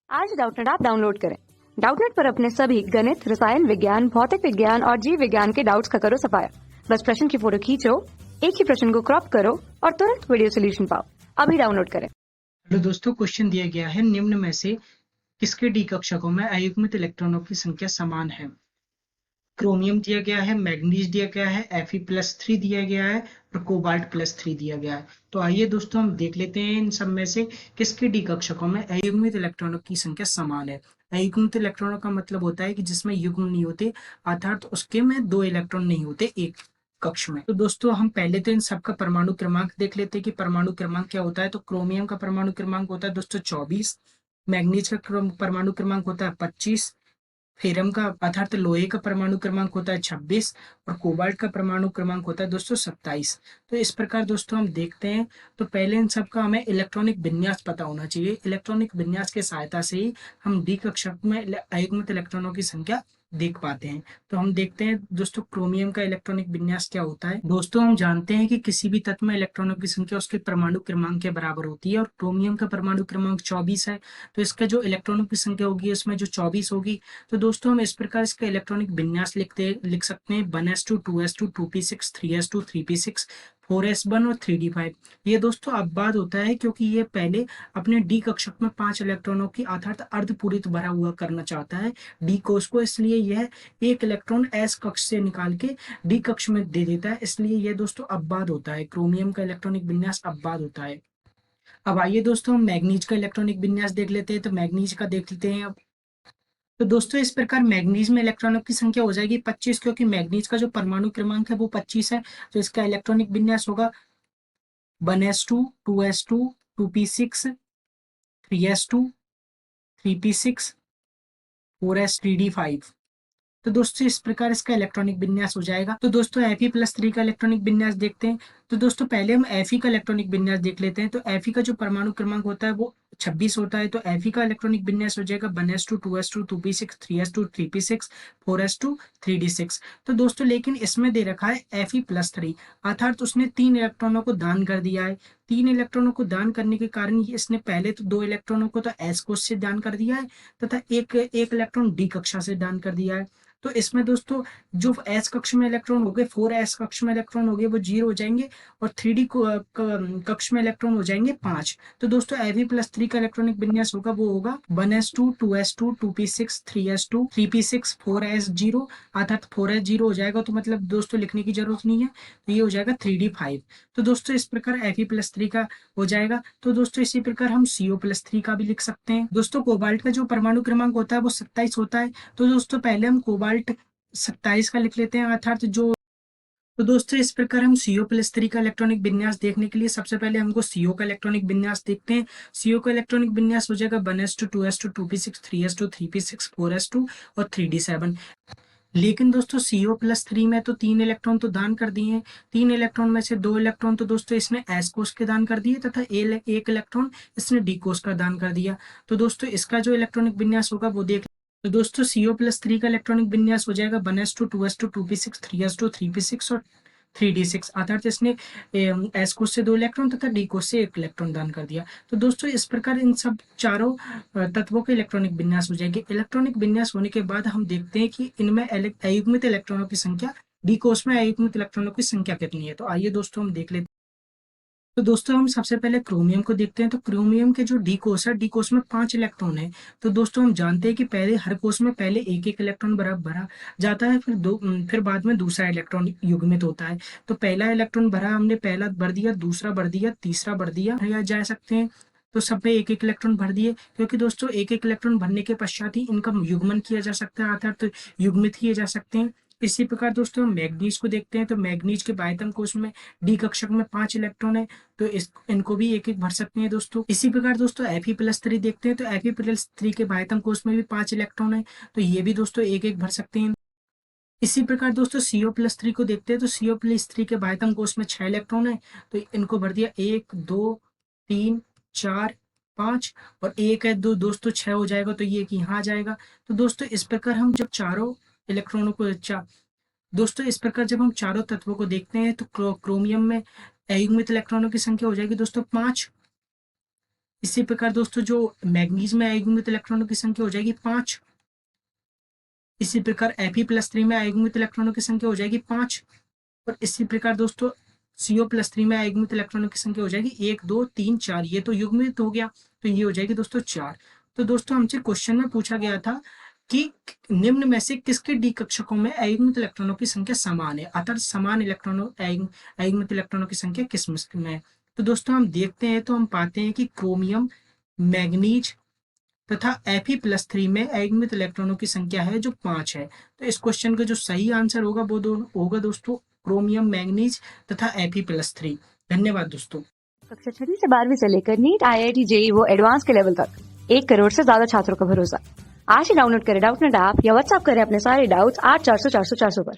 आज Doubtnut app download करें। Doubtnut पर अपने सभी गणित, रसायन विज्ञान, भौतिक विज्ञान और जीव विज्ञान के डाउट्स का करो सफाया। बस प्रश्न की फोटो खींचो, एक ही प्रश्न को क्रॉप करो और तुरंत वीडियो सोल्यूशन पाओ। अभी डाउनलोड करें। हेलो दोस्तों, क्वेश्चन दिया गया है निम्न में से किसके डी कक्षकों में अयुग्मित इलेक्ट्रॉनों की संख्या समान है। क्रोमियम दिया गया है, मैग्नीज दिया गया है, Fe+3 दिया गया है और कोबाल्ट+3 दिया गया है। तो आइए दोस्तों हम देख लेते हैं इन सब में से किसके डी कक्षकों में अयुग्मित इलेक्ट्रॉनों की संख्या समान है। अयुग्मित इलेक्ट्रॉनों का मतलब होता है कि जिसमें युग्म नहीं होते, अर्थात उसके में दो इलेक्ट्रॉन नहीं होते एक कक्ष में। तो दोस्तों हम पहले तो इन सबका परमाणु क्रमांक देख लेते हैं कि परमाणु क्रमांक क्या होता है। तो क्रोमियम का परमाणु क्रमांक होता है दोस्तों 24, मैग्नीज का परमाणु क्रमांक होता है 25, फेरम का अर्थात लोहे का परमाणु क्रमांक होता है 26 और कोबाल्ट का परमाणु क्रमांक होता है दोस्तों 27। तो इस प्रकार दोस्तों हम देखते हैं। तो पहले इन सब का हमें इलेक्ट्रॉनिक विन्यास पता होना चाहिए। इलेक्ट्रॉनिक विन्यास के सहायता से ही हम डी कक्षक में अयुग्मित इलेक्ट्रॉनों की संख्या देख पाते हैं। तो हम देखते हैं दोस्तों क्रोमियम का इलेक्ट्रॉनिक विन्यास क्या होता है। दोस्तों हम जानते हैं कि किसी भी तत्व में इलेक्ट्रॉनों की संख्या उसके परमाणु क्रमांक के बराबर होती है और क्रोमियम का परमाणु क्रमांक 24 है। तो इसका जो इलेक्ट्रॉनों की संख्या होगी उसमें जो 24 होगी। तो दोस्तों हम इस प्रकार इसका इलेक्ट्रॉनिक विन्यास लिख सकते हैं 1s2 2s2 2p6 3s2 3p6 4s1 और 3d5। ये दोस्तों अब बाद होता है क्योंकि ये पहले अपने डी कक्षक में 5 इलेक्ट्रॉनों की अर्थात अर्धपूरित भरा हुआ करना चाहता है डी कोष को, इसलिए यह एक इलेक्ट्रॉन एस कक्ष से निकाल के डी कक्ष में दे देता है। इसलिए यह दोस्तों अब बाद होता है, क्रोमियम का इलेक्ट्रॉनिक विन्यास अब बाद होता है। अब आइए दोस्तों हम मैग्नीज का इलेक्ट्रॉनिक विन्यास देख लेते हैं। तो मैग्नीज का देख लेते हैं अब। तो दोस्तों इस प्रकार मैग्नीज में इलेक्ट्रॉनों की संख्या हो जाएगी 25, क्योंकि मैग्नीज का जो परमाणु क्रमांक है वो 25 है। तो इसका इलेक्ट्रॉनिक विन्यास होगा 1s2 2s2 2p6 3s2 3p6 4s3d5। तो दोस्तों इस प्रकार इसका इलेक्ट्रॉनिक विन्यास हो जाएगा। तो दोस्तों Fe+3 का इलेक्ट्रॉनिक विन्यास देखते हैं। तो दोस्तों पहले हम Fe का इलेक्ट्रॉनिक विन्यास देख लेते हैं। तो Fe का जो परमाणु क्रमांक होता है वो 26 होता है। तो Fe का इलेक्ट्रॉनिक विन्यास हो जाएगा 1s2 2s2 2p6 3s2 3p6 4s2 3d6। तो दोस्तों लेकिन इसमें दे रखा है Fe+3, अर्थात उसने 3 इलेक्ट्रॉनों को दान कर दिया है। 3 इलेक्ट्रॉनों को दान करने के कारण इसने पहले तो 2 इलेक्ट्रॉनों को तो एस कोष से दान कर दिया है तथा एक इलेक्ट्रॉन डी कक्षा से दान कर दिया है। तो इसमें दोस्तों जो एस कक्ष में इलेक्ट्रॉन हो गए, 4s कक्ष में इलेक्ट्रॉन हो गए वो 0 हो जाएंगे और 3d कक्ष में इलेक्ट्रॉन हो जाएंगे 5। तो दोस्तों Fe+3 का इलेक्ट्रॉनिक विन्यास होगा वो होगा 1s2 2s2 2p6 3s2 3p6 4s0, अर्थात 4s0 हो जाएगा। तो मतलब दोस्तों लिखने की जरूरत नहीं है, तो ये हो जाएगा 3d5। तो दोस्तों इस प्रकार Fe+3 का हो जाएगा। तो दोस्तों इसी प्रकार हम CO+3 का भी लिख सकते हैं। दोस्तों कोबाल्ट का जो परमाणु क्रमांक होता है वो 27 होता है। तो दोस्तों पहले हम कोबाल्ट 27 का लिख लेते हैं, अर्थात जो। तो दोस्तों इस प्रकार हम CO+3 का इलेक्ट्रॉनिक विन्यास देखने के लिए सबसे पहले हमको CO का इलेक्ट्रॉनिक विन्यास देखते हैं। CO का इलेक्ट्रॉनिक विन्यास हो जाएगा 1s2 2s2 2p6 3s2 3p6 4s2 और 3d7। लेकिन दोस्तों CO+3 में तो 3 इलेक्ट्रॉन तो दान कर दिए हैं। 3 इलेक्ट्रॉन में से 2 इलेक्ट्रॉन तो दोस्तों इसने एस कोष के दान कर दिए तथा एक इलेक्ट्रॉन इसने डी कोष का दान कर दिया। तो दोस्तों इसका जो इलेक्ट्रॉनिक विन्यास होगा वो देख। तो दोस्तों CO+3 का इलेक्ट्रॉनिक विन्यास हो जाएगा 1s2 2s2 2p6 3s2 3p6 और 3d6, अर्थात इसने एस कोष से 2 इलेक्ट्रॉन तथा डी कोष से 1 इलेक्ट्रॉन दान कर दिया। तो दोस्तों इस प्रकार इन सब चारों तत्वों के इलेक्ट्रॉनिक विन्यास हो जाएंगे। इलेक्ट्रॉनिक विन्यास होने के बाद हम देखते हैं कि इनमें अयुग्मित इलेक्ट्रॉनों की संख्या, डी कोष में अयुग्मित इलेक्ट्रॉनों की संख्या कितनी है। तो आइए दोस्तों हम देख लेते हैं। तो दोस्तों हम सबसे पहले क्रोमियम को देखते हैं। तो क्रोमियम के जो डी कोष है, डी कोष में 5 इलेक्ट्रॉन है। तो दोस्तों हम जानते हैं कि पहले हर कोष में पहले एक एक इलेक्ट्रॉन भरा जाता है, फिर बाद में दूसरा इलेक्ट्रॉन युग्मित होता है। तो पहला इलेक्ट्रॉन भरा, हमने पहला भर दिया, दूसरा भर दिया, तीसरा भर दिया जा सकते हैं। तो सब में एक एक इलेक्ट्रॉन भर दिए, क्योंकि दोस्तों एक एक इलेक्ट्रॉन भरने के पश्चात ही इनका युग्मन किया जा सकता है, अर्थात तो युग्मित किए जा सकते हैं। इसी प्रकार दोस्तों हम मैग्नीज को देखते हैं। तो मैग्नीज के बाह्यतम कोष में डी कक्षक में 5 इलेक्ट्रॉन है, तो इनको भी एक एक भर सकते हैं दोस्तों। इसी प्रकार दोस्तों Fe+3 देखते हैं। तो Fe+3 के बाह्यतम कोष में भी 5 इलेक्ट्रॉन है, तो ये भी दोस्तों एक एक भर सकते हैं। इसी प्रकार दोस्तों CO+3 को देखते हैं। तो CO+3 के बाह्यतम कोष में 6 इलेक्ट्रॉन है, तो इनको भर दिया 1 2 3 4 5 और एक है दो दोस्तों 6 हो जाएगा, तो ये कि यहाँ आ जाएगा। तो दोस्तों इस प्रकार हम जब चारों इलेक्ट्रॉनों को दोस्तों इस प्रकार जब हम चारों तत्वों को देखते हैं तो क्रोमियम में अयुग्मित इलेक्ट्रॉनों की संख्या हो जाएगी दोस्तों 5, इसी प्रकार दोस्तों जो मैग्नीज में अयुग्मित इलेक्ट्रॉनों की संख्या हो जाएगी 5। इसी प्रकार Fe+3 में अयुग्मित इलेक्ट्रॉनों की संख्या हो जाएगी 5। और इसी प्रकार दोस्तों CO+3 में अयुग्मित इलेक्ट्रॉनों की संख्या हो जाएगी 1 2 3 4। ये तो युग्मित हो गया, तो ये हो जाएगी दोस्तों 4। तो दोस्तों हमसे क्वेश्चन में पूछा गया था कि निम्न में से किसके डी कक्षकों में अयुग्मित इलेक्ट्रॉनों की संख्या समान है, अर्थात समान इलेक्ट्रॉनों अयुग्मित इलेक्ट्रॉनों की संख्या किस में है। तो दोस्तों हम देखते हैं तो हम पाते हैं कि क्रोमियम, मैग्नीज तथा Fe+3 में अयुग्मित इलेक्ट्रॉनों की संख्या है जो 5 है। तो इस क्वेश्चन का जो सही आंसर होगा वो होगा दोस्तों क्रोमियम, मैग्नीज तथा Fe+3। धन्यवाद दोस्तों। कक्षा 6वीं से 12वीं से लेकर नीट, IIT, JEE वो एडवांस के लेवल तक 1 करोड़ से ज्यादा छात्रों का भरोसा। आज ही डाउनलोड करें डाउटनेट ऐप या व्हाट्सएप करें अपने सारे डाउट्स 8400 400 400 पर।